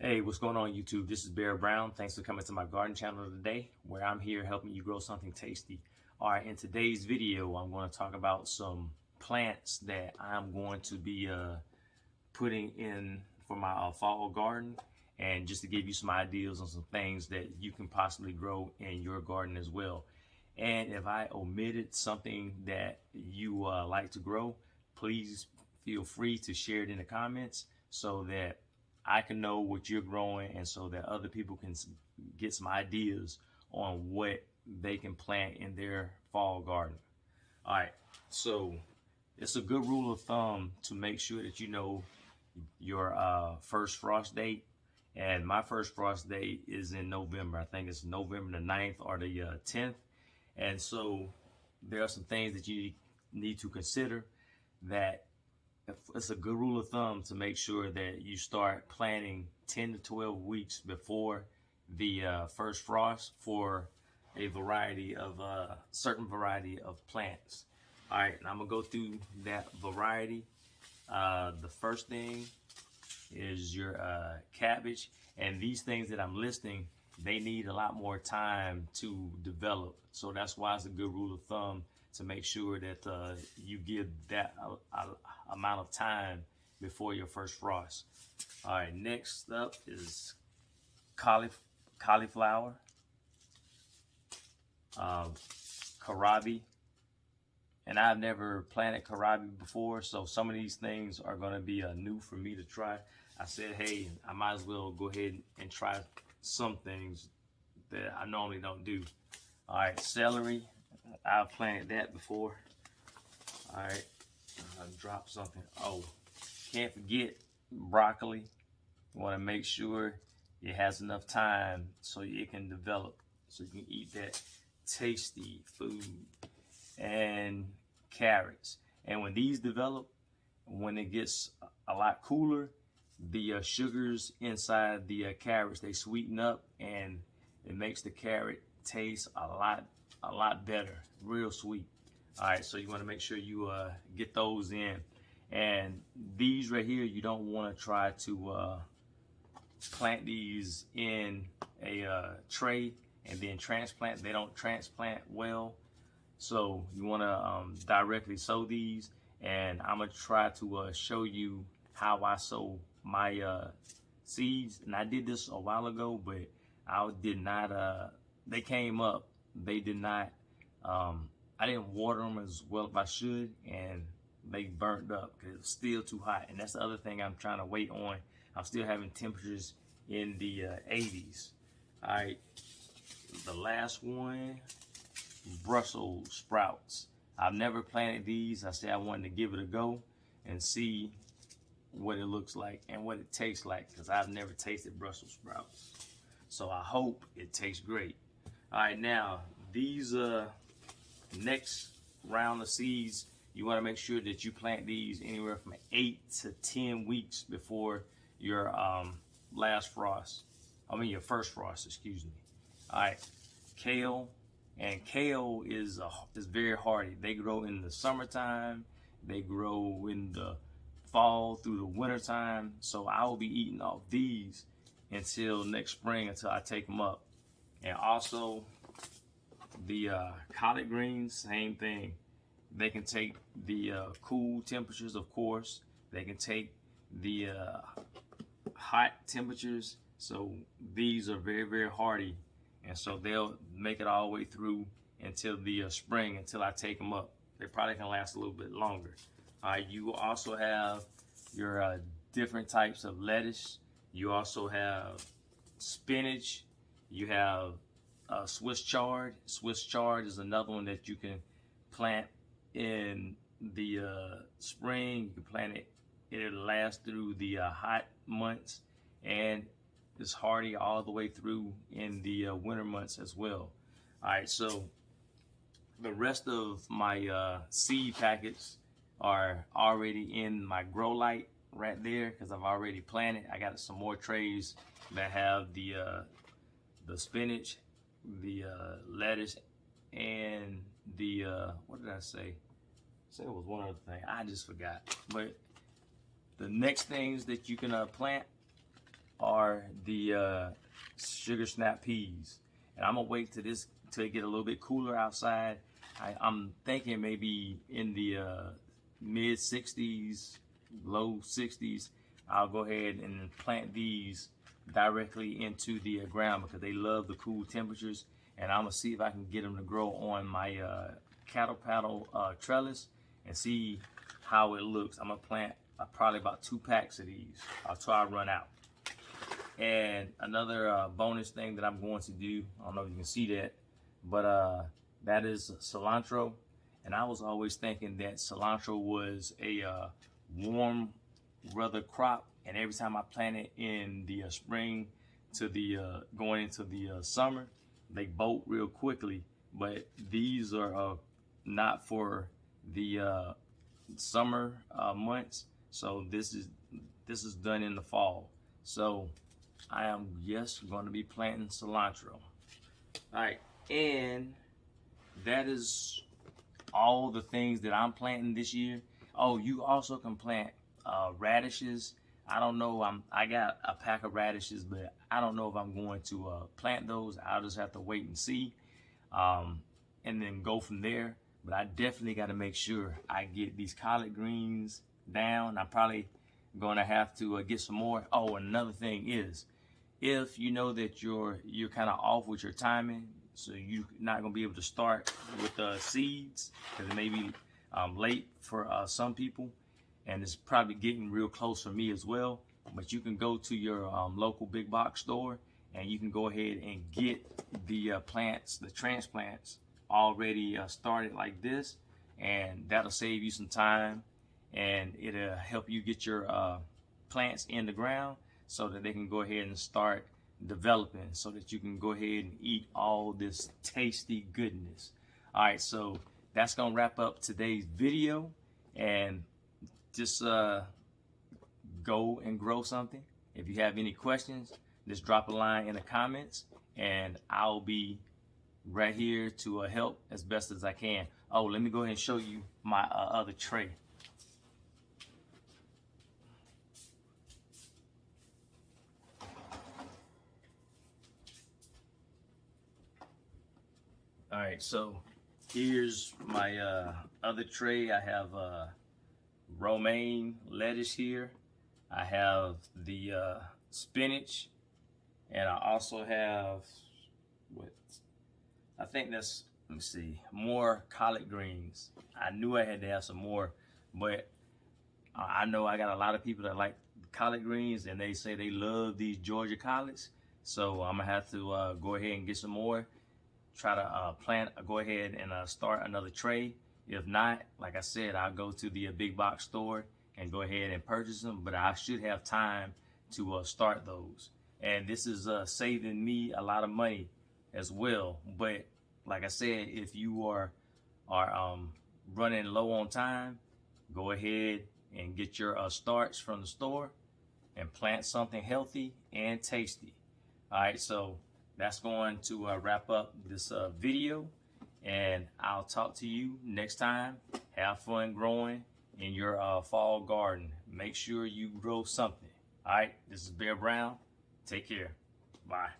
Hey, what's going on YouTube? This is Bear Brown. Thanks for coming to my garden channel today, where I'm here helping you grow something tasty. All right, in today's video, I'm going to talk about some plants that I'm going to be putting in for my fall garden, and just to give you some ideas on some things that you can possibly grow in your garden as well. And if I omitted something that you like to grow, please feel free to share it in the comments so that I can know what you're growing, and so that other people can get some ideas on what they can plant in their fall garden. All right, so it's a good rule of thumb to make sure that you know your first frost date. And my first frost date is in November. I think it's November the 9th or the 10th. And so there are some things that you need to consider. That it's a good rule of thumb to make sure that you start planting 10 to 12 weeks before the first frost for a variety of certain variety of plants. All right, and I'm gonna go through that variety. The first thing is your cabbage, and these things that I'm listing, they need a lot more time to develop. So that's why it's a good rule of thumb to make sure that you give that amount of time before your first frost. All right, next up is cauliflower, kohlrabi, and I've never planted kohlrabi before, so some of these things are going to be new for me to try. I said, hey, I might as well go ahead and try some things that I normally don't do. All right, celery, I've planted that before. All right, drop something. Oh, can't forget broccoli. You want to make sure it has enough time so it can develop, so you can eat that tasty food. And carrots. And when these develop, when it gets a lot cooler, the sugars inside the carrots, they sweeten up, and it makes the carrot taste a lot better, real sweet. All right, so you want to make sure you get those in. And these right here, you don't want to try to plant these in a tray and then transplant. They don't transplant well. So you want to directly sow these, and I'm going to try to show you how I sow my seeds. And I did this a while ago, but I did not, they came up. They did not, I didn't water them as well as I should, and they burnt up because it was still too hot. And that's the other thing I'm trying to wait on. I'm still having temperatures in the 80s. All right, the last one, Brussels sprouts. I've never planted these. I said I wanted to give it a go and see what it looks like and what it tastes like, because I've never tasted Brussels sprouts. So I hope it tastes great. All right, now these next round of seeds, you want to make sure that you plant these anywhere from 8 to 10 weeks before your last frost. I mean your first frost, excuse me. All right, kale. And kale is very hardy. They grow in the summertime. They grow in the fall through the winter time. So I will be eating off these until next spring, until I take them up. And also the collard greens, same thing. They can take the cool temperatures, of course. They can take the hot temperatures. So these are very, very hardy. And so they'll make it all the way through until the spring, until I take them up. They probably can last a little bit longer. You also have your different types of lettuce. You also have spinach. You have Swiss chard. Swiss chard is another one that you can plant in the spring. You can plant it. It'll last through the hot months, and it's hardy all the way through in the winter months as well. All right, so the rest of my seed packets are already in my grow light right there, because I've already planted. I got some more trays that have the spinach, the lettuce, and the what did I say? I said it was one other thing. I just forgot. But the next things that you can plant are the sugar snap peas. And I'm gonna wait till it get a little bit cooler outside. I'm thinking maybe in the mid 60s, low 60s, I'll go ahead and plant these directly into the ground because they love the cool temperatures. And I'm gonna see if I can get them to grow on my cattle paddle trellis and see how it looks. I'm gonna plant probably about 2 packs of these. I'll try to run out. And another bonus thing that I'm going to do, I don't know if you can see that, but that is cilantro. And I was always thinking that cilantro was a warm weather crop, and every time I plant it in the spring to the going into the summer, they bolt real quickly. But these are not for the summer months, so this is done in the fall. So I am just going to be planting cilantro. All right, and that is all the things that I'm planting this year. Oh, you also can plant radishes. I don't know. I got a pack of radishes, but I don't know if I'm going to plant those. I'll just have to wait and see, and then go from there. But I definitely got to make sure I get these collard greens down. I'm probably going to have to get some more. Oh, another thing is, if you know that you're kind of off with your timing, so you're not going to be able to start with seeds because it may be late for some people, and it's probably getting real close for me as well. But you can go to your local big box store and you can go ahead and get the plants, the transplants already started like this, and that'll save you some time, and it'll help you get your plants in the ground so that they can go ahead and start developing, so that you can go ahead and eat all this tasty goodness. All right, so that's gonna wrap up today's video, and just go and grow something. If you have any questions, just drop a line in the comments, and I'll be right here to help as best as I can. Oh, let me go ahead and show you my other tray. All right, so here's my other tray. I have romaine lettuce here. I have the spinach, and I also have what I think that's, let me see, more collard greens. I knew I had to have some more, but I know I got a lot of people that like collard greens, and they say they love these Georgia collards. So I'm gonna have to go ahead and get some more. Try to go ahead and start another tray. If not, like I said, I'll go to the big box store and go ahead and purchase them, but I should have time to start those. And this is saving me a lot of money as well. But like I said, if you are running low on time, go ahead and get your starts from the store and plant something healthy and tasty. All right, so that's going to wrap up this video, and I'll talk to you next time. Have fun growing in your fall garden. Make sure you grow something. All right, this is Bear Brown. Take care. Bye.